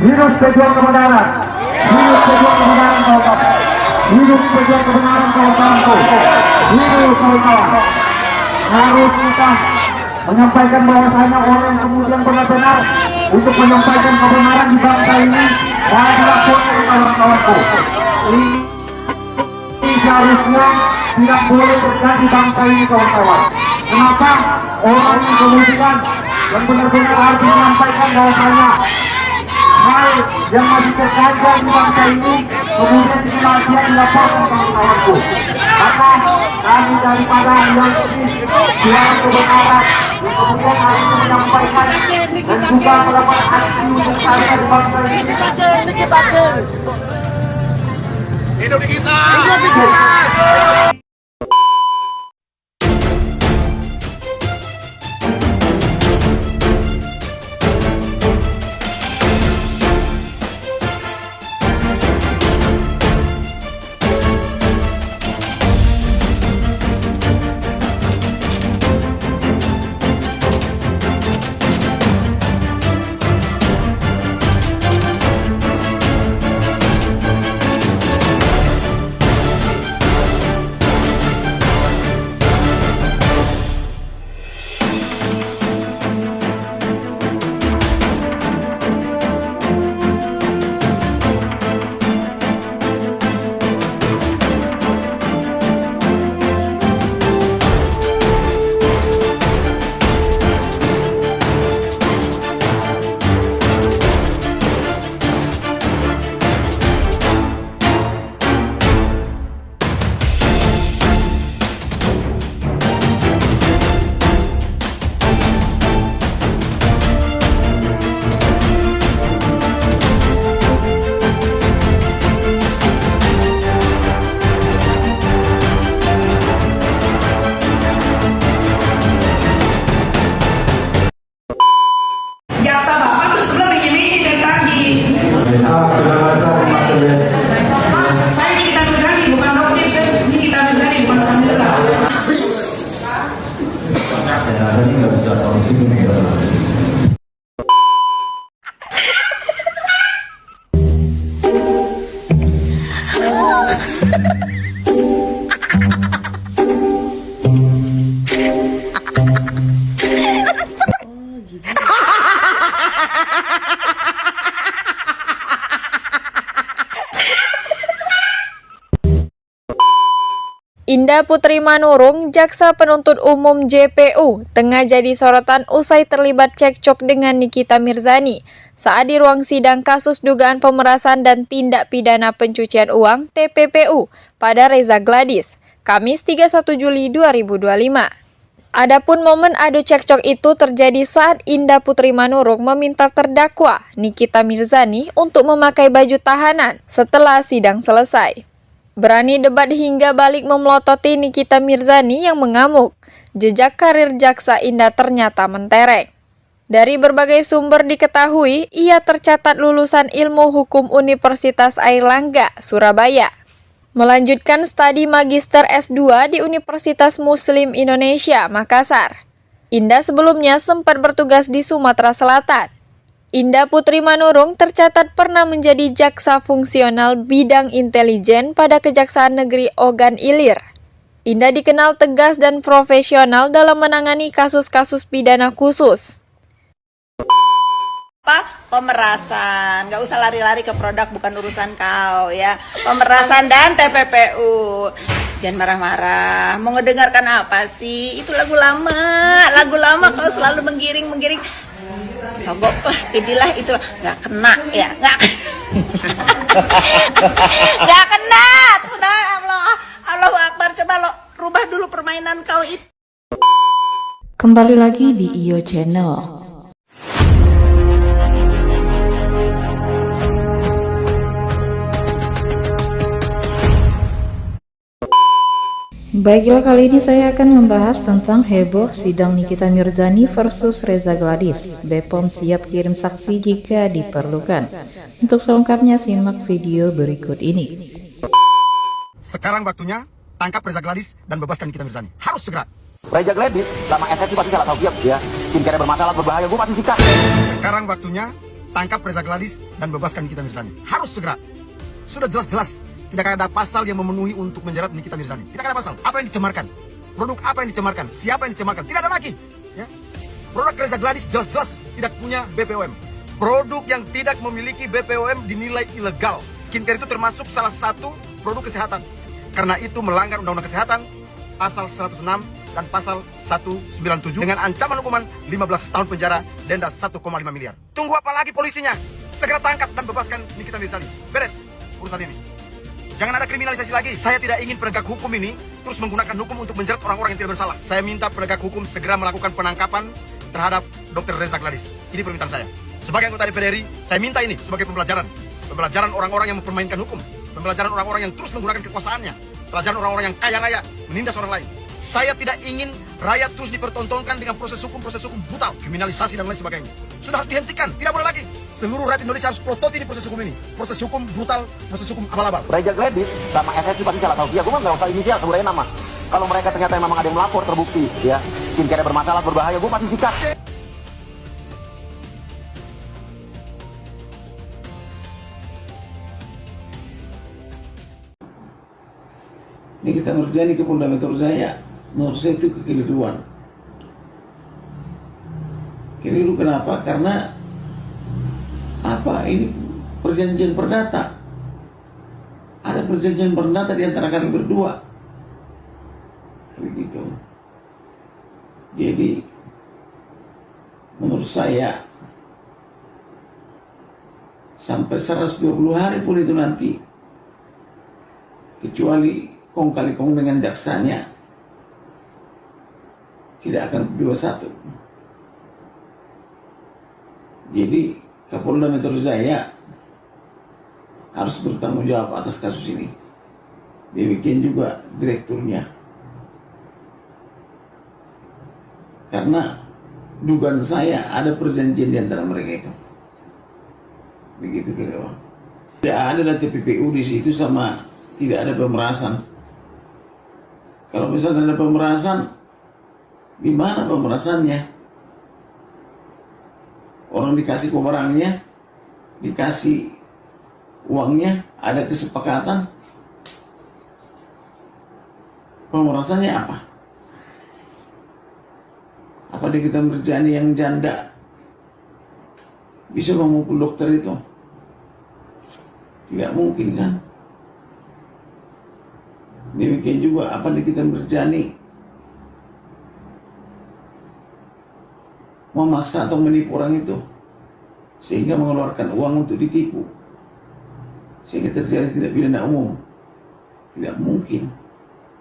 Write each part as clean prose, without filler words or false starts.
Hidup pejuang kebenaran. Hidup pejuang kebenaran kawan-kawan. Hidup pejuang kebenaran kawan-kawanku. Hidup kawan-kawan. Harus kita menyampaikan bahwasanya orang yang kemudian benar-benar untuk menyampaikan kebenaran di bangsa ini adalah kawan-kawanku. Ini seharusnya tidak boleh terjadi bangsa ini kawan-kawan. Kenapa orang yang kemudian yang benar-benar harus menyampaikan bahwasanya hal yang masih terganjal di bangsa ini kemudian dia dilaporkan kawan-kawanku. Maka kami daripada yang ini biar kebenaran yang kemudian harus menyampaikan dan juga melakukan aksi untuk saya di bangsa ini. Hidup di kita! Hidup di kita! Indah Putri Manurung, Jaksa Penuntut Umum JPU, tengah jadi sorotan usai terlibat cekcok dengan Nikita Mirzani saat di ruang sidang kasus dugaan pemerasan dan tindak pidana pencucian uang (TPPU) pada Reza Gladys, Kamis 31 Juli 2025. Adapun momen adu cekcok itu terjadi saat Indah Putri Manurung meminta terdakwa Nikita Mirzani untuk memakai baju tahanan setelah sidang selesai. Berani debat hingga balik memelototi Nikita Mirzani yang mengamuk. Jejak karir jaksa Indah ternyata mentereng. Dari berbagai sumber diketahui, ia tercatat lulusan Ilmu Hukum Universitas Airlangga, Surabaya. Melanjutkan studi Magister S2 di Universitas Muslim Indonesia, Makassar. Indah sebelumnya sempat bertugas di Sumatera Selatan. Indah Putri Manurung tercatat pernah menjadi jaksa fungsional bidang intelijen pada Kejaksaan Negeri Ogan Ilir. Indah dikenal tegas dan profesional dalam menangani kasus-kasus pidana khusus. Pemerasan, nggak usah lari-lari ke produk, bukan urusan kau ya. Pemerasan dan TPPU. Jangan marah-marah. Mau ngedengarkan apa sih? Itu lagu lama kau selalu menggiring. Sogok lah, inilah itulah, nggak kena ya, nggak kena. Sudah, Allahu Akbar. Coba lo rubah dulu permainan kau itu. Kembali lagi di IO Channel. Baiklah, kali ini saya akan membahas tentang heboh sidang Nikita Mirzani versus Reza Gladys. BPOM siap kirim saksi jika diperlukan. Untuk selengkapnya simak video berikut ini. Sekarang waktunya tangkap Reza Gladys dan bebaskan Nikita Mirzani. Harus segera. Reza Gladys lama efektif pasti salah tahu dia. Tim kira bermasalah berbahaya, gue pasti sikat. Sekarang waktunya tangkap Reza Gladys dan bebaskan Nikita Mirzani. Harus segera. Sudah jelas-jelas tidak ada pasal yang memenuhi untuk menjerat Nikita Mirzani. Tidak ada pasal. Apa yang dicemarkan? Produk apa yang dicemarkan? Siapa yang dicemarkan? Tidak ada lagi. Ya. Produk Reza Gladys jelas-jelas tidak punya BPOM. Produk yang tidak memiliki BPOM dinilai ilegal. Skincare itu termasuk salah satu produk kesehatan. Karena itu melanggar Undang-Undang Kesehatan pasal 106 dan pasal 197 dengan ancaman hukuman 15 tahun penjara, denda 1,5 miliar. Tunggu apa lagi polisinya? Segera tangkap dan bebaskan Nikita Mirzani. Beres urusan ini. Jangan ada kriminalisasi lagi. Saya tidak ingin penegak hukum ini terus menggunakan hukum untuk menjerat orang-orang yang tidak bersalah. Saya minta penegak hukum segera melakukan penangkapan terhadap Dr. Reza Gladys. Ini permintaan saya. Sebagai anggota DPR RI, saya minta ini sebagai pembelajaran. Pembelajaran orang-orang yang mempermainkan hukum. Pembelajaran orang-orang yang terus menggunakan kekuasaannya. Pelajaran orang-orang yang kaya raya menindas orang lain. Saya tidak ingin rakyat terus dipertontonkan dengan proses hukum brutal, kriminalisasi dan lain sebagainya. Sudah harus dihentikan, tidak boleh lagi. Seluruh rakyat Indonesia harus prototi di proses hukum ini. Proses hukum brutal, proses hukum abal-abal. Reza Gladys sama SSI pasti salah tahu. Ya, gue mah nggak usah inisial, sebutnya nama. Kalau mereka ternyata memang ada yang melapor terbukti, ya, skincare bermasalah, berbahaya, gue pasti sikat. Nikita Mirzani ke Polda Metro Jaya, menurut saya itu kekeliruan. Keliru kenapa? Karena apa? Ini perjanjian perdata. Ada perjanjian perdata di antara kami berdua. Begitu. Jadi menurut saya sampai 120 hari pun itu nanti, kecuali kong kali kong dengan jaksanya, tidak akan 21. Jadi Kapolda Metro Jaya harus bertanggung jawab atas kasus ini. Demikian juga direkturnya. Karena dugaan saya ada perjanjian di antara mereka itu. Begitu kira-kira. Tidak ada TPPU di situ sama tidak ada pemerasan. Kalau misalnya ada pemerasan, di mana pemerasannya? Orang dikasih barangnya, dikasih uangnya, ada kesepakatan. Pemerasannya apa? Apa Nikita Mirzani yang janda bisa memukul dokter itu? Tidak mungkin kan? Demikian juga apa Nikita Mirzani memaksa atau menipu orang itu sehingga mengeluarkan uang untuk ditipu sehingga terjadi tindak pidana umum. Tidak mungkin.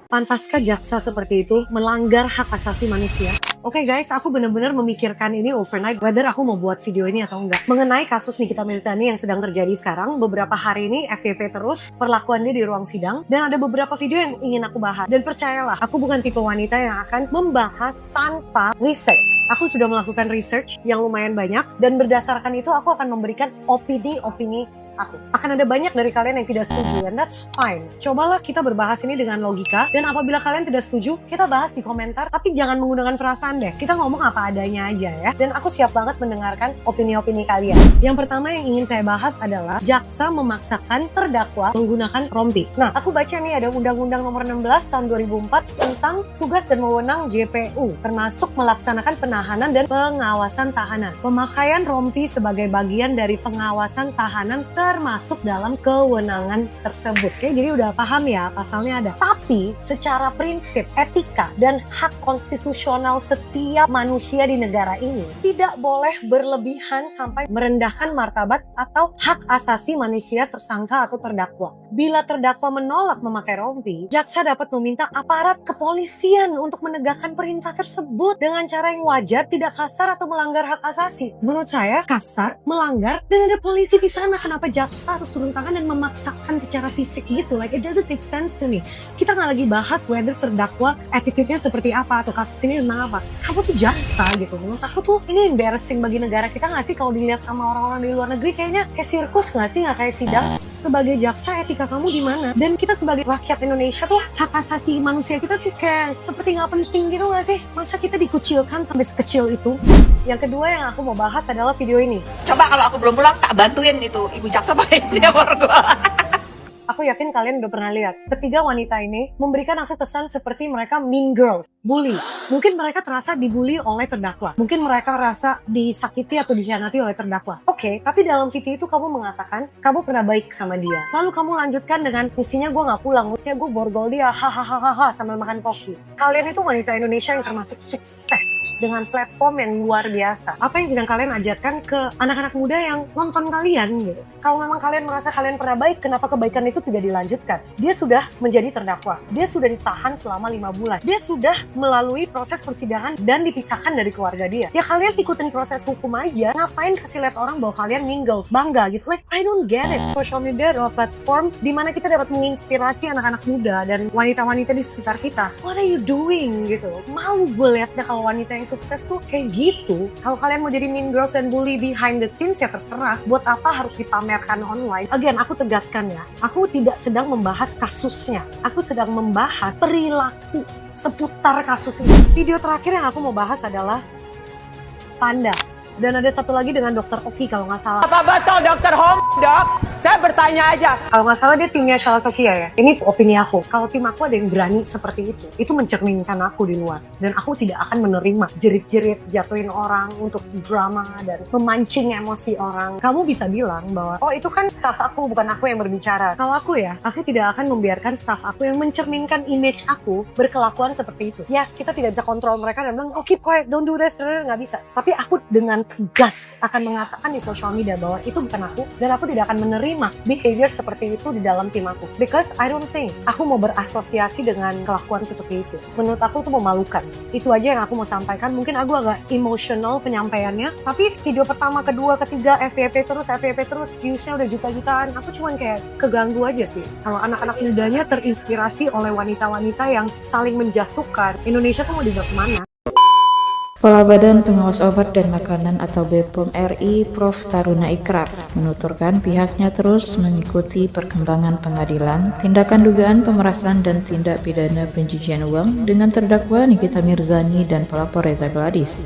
Pantaskah jaksa seperti itu melanggar hak asasi manusia? Oke guys, aku benar-benar memikirkan ini overnight whether aku mau buat video ini atau enggak. Mengenai kasus Nikita Mirzani yang sedang terjadi sekarang, beberapa hari ini FYP terus perlakuan dia di ruang sidang, dan ada beberapa video yang ingin aku bahas. Dan percayalah, aku bukan tipe wanita yang akan membahas tanpa research. Aku sudah melakukan research yang lumayan banyak, dan berdasarkan itu aku akan memberikan opini-opini aku. Akan ada banyak dari kalian yang tidak setuju, and that's fine. Cobalah kita berbahas ini dengan logika, dan apabila kalian tidak setuju, kita bahas di komentar, tapi jangan menggunakan perasaan deh. Kita ngomong apa adanya aja ya. Dan aku siap banget mendengarkan opini-opini kalian. Yang pertama yang ingin saya bahas adalah jaksa memaksakan terdakwa menggunakan rompi. Nah, aku baca nih ada Undang-Undang Nomor 16 Tahun 2004 tentang tugas dan wewenang JPU, termasuk melaksanakan penahanan dan pengawasan tahanan. Pemakaian rompi sebagai bagian dari pengawasan tahanan termasuk dalam kewenangan tersebut. Oke, jadi udah paham ya pasalnya ada. Tapi secara prinsip, etika, dan hak konstitusional setiap manusia di negara ini tidak boleh berlebihan sampai merendahkan martabat atau hak asasi manusia tersangka atau terdakwa. Bila terdakwa menolak memakai rompi, jaksa dapat meminta aparat kepolisian untuk menegakkan perintah tersebut dengan cara yang wajar, tidak kasar atau melanggar hak asasi. Menurut saya, kasar, melanggar, dan ada polisi di sana. Kenapa jaksa harus turun tangan dan memaksakan secara fisik gitu? Like, it doesn't make sense to me. Kita nggak lagi bahas whether terdakwa attitude-nya seperti apa atau kasus ini tentang apa. Kamu tuh jaksa gitu. Menurut aku tuh ini embarrassing bagi negara kita nggak sih kalau dilihat sama orang-orang di luar negeri, kayaknya kayak sirkus nggak sih, nggak kayak sidang. sebagai jaksa etika kamu di mana? Dan kita sebagai rakyat Indonesia tuh hak asasi manusia kita tuh kayak seperti nggak penting gitu nggak sih? Masa kita dikucilkan sampai sekecil itu? Yang kedua yang aku mau bahas adalah video ini. Coba kalau aku belum pulang tak bantuin itu ibu jaksa baik dia gua. Aku yakin kalian udah pernah lihat. Ketiga wanita ini memberikan aku kesan seperti mereka mean girls, bully. Mungkin mereka terasa dibully oleh terdakwa. Mungkin mereka rasa disakiti atau dikhianati oleh terdakwa. Oke, tapi dalam video itu kamu mengatakan kamu pernah baik sama dia. Lalu kamu lanjutkan dengan mestinya gue gak pulang, mestinya gue borgol dia, hahaha sambil makan kopi. Kalian itu wanita Indonesia yang termasuk sukses dengan platform yang luar biasa. Apa yang sedang kalian ajarkan ke anak-anak muda yang nonton kalian gitu? Kalau memang kalian merasa kalian pernah baik, kenapa kebaikan itu tidak dilanjutkan? Dia sudah menjadi terdakwa. Dia sudah ditahan selama 5 bulan. Dia sudah melalui proses persidangan dan dipisahkan dari keluarga dia. Ya kalian ikutin proses hukum aja. Ngapain kasih lihat orang bahwa kalian mingles, bangga gitu? Like, I don't get it. Social media adalah platform di mana kita dapat menginspirasi anak-anak muda dan wanita-wanita di sekitar kita. What are you doing gitu? Malu gue liatnya kalau wanita yang sukses tuh kayak gitu. Kalau kalian mau jadi mean girls and bully behind the scenes ya terserah. Buat apa harus dipamerkan online? Again, aku tegaskan ya. Aku tidak sedang membahas kasusnya. Aku sedang membahas perilaku seputar kasus ini. Video terakhir yang aku mau bahas adalah Panda. Dan ada satu lagi dengan Dr. Oki kalau nggak salah. Apa betul Dr. Home, Dok? Saya bertanya aja. Kalau nggak salah dia timnya Shala Sokia ya. Ini opini aku. Kalau tim aku ada yang berani seperti itu mencerminkan aku di luar. Dan aku tidak akan menerima jerit-jerit, jatuhin orang untuk drama dan memancing emosi orang. Kamu bisa bilang bahwa, oh itu kan staff aku, bukan aku yang berbicara. Kalau aku ya, aku tidak akan membiarkan staff aku yang mencerminkan image aku berkelakuan seperti itu. Yes, kita tidak bisa kontrol mereka dan bilang, oh keep quiet, don't do this, nggak bisa. Tapi aku dengan tegas akan mengatakan di social media bahwa itu bukan aku dan aku tidak akan menerima behavior seperti itu di dalam tim aku. Because I don't think aku mau berasosiasi dengan kelakuan seperti itu. Menurut aku itu memalukan. Itu aja yang aku mau sampaikan. Mungkin aku agak emotional penyampaiannya, tapi video pertama, kedua, ketiga FYP terus, viewsnya udah juta-jutaan. Aku cuman kayak keganggu aja sih. Kalau anak-anak mudanya terinspirasi oleh wanita-wanita yang saling menjatuhkan, Indonesia tuh mau dibawa kemana? Kepala Badan Pengawas Obat dan Makanan atau BPOM RI, Prof. Taruna Ikrar, menuturkan pihaknya terus mengikuti perkembangan pengadilan, tindakan dugaan pemerasan dan tindak pidana pencucian uang dengan terdakwa Nikita Mirzani dan pelapor Reza Gladys.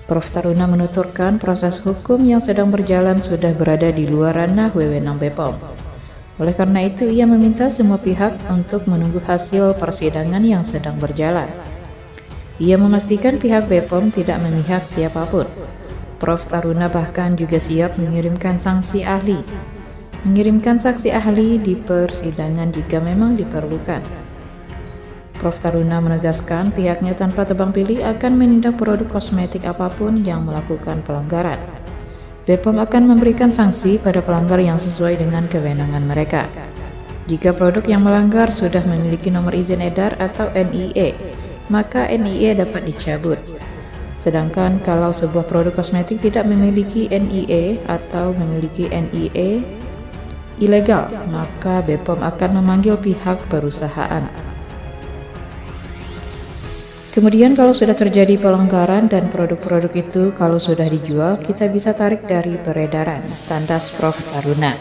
Prof. Taruna menuturkan proses hukum yang sedang berjalan sudah berada di luar ranah wewenang BPOM. Oleh karena itu, ia meminta semua pihak untuk menunggu hasil persidangan yang sedang berjalan. Ia memastikan pihak BPOM tidak memihak siapapun. Prof. Taruna bahkan juga siap mengirimkan saksi ahli di persidangan jika memang diperlukan. Prof. Taruna menegaskan pihaknya tanpa tebang pilih akan menindak produk kosmetik apapun yang melakukan pelanggaran. BPOM akan memberikan sanksi pada pelanggar yang sesuai dengan kewenangan mereka. Jika produk yang melanggar sudah memiliki nomor izin edar atau NIE, maka NIE dapat dicabut. Sedangkan kalau sebuah produk kosmetik tidak memiliki NIE atau memiliki NIE ilegal, maka BPOM akan memanggil pihak perusahaan. Kemudian kalau sudah terjadi pelanggaran dan produk-produk itu kalau sudah dijual, kita bisa tarik dari peredaran, tandas Prof. Taruna.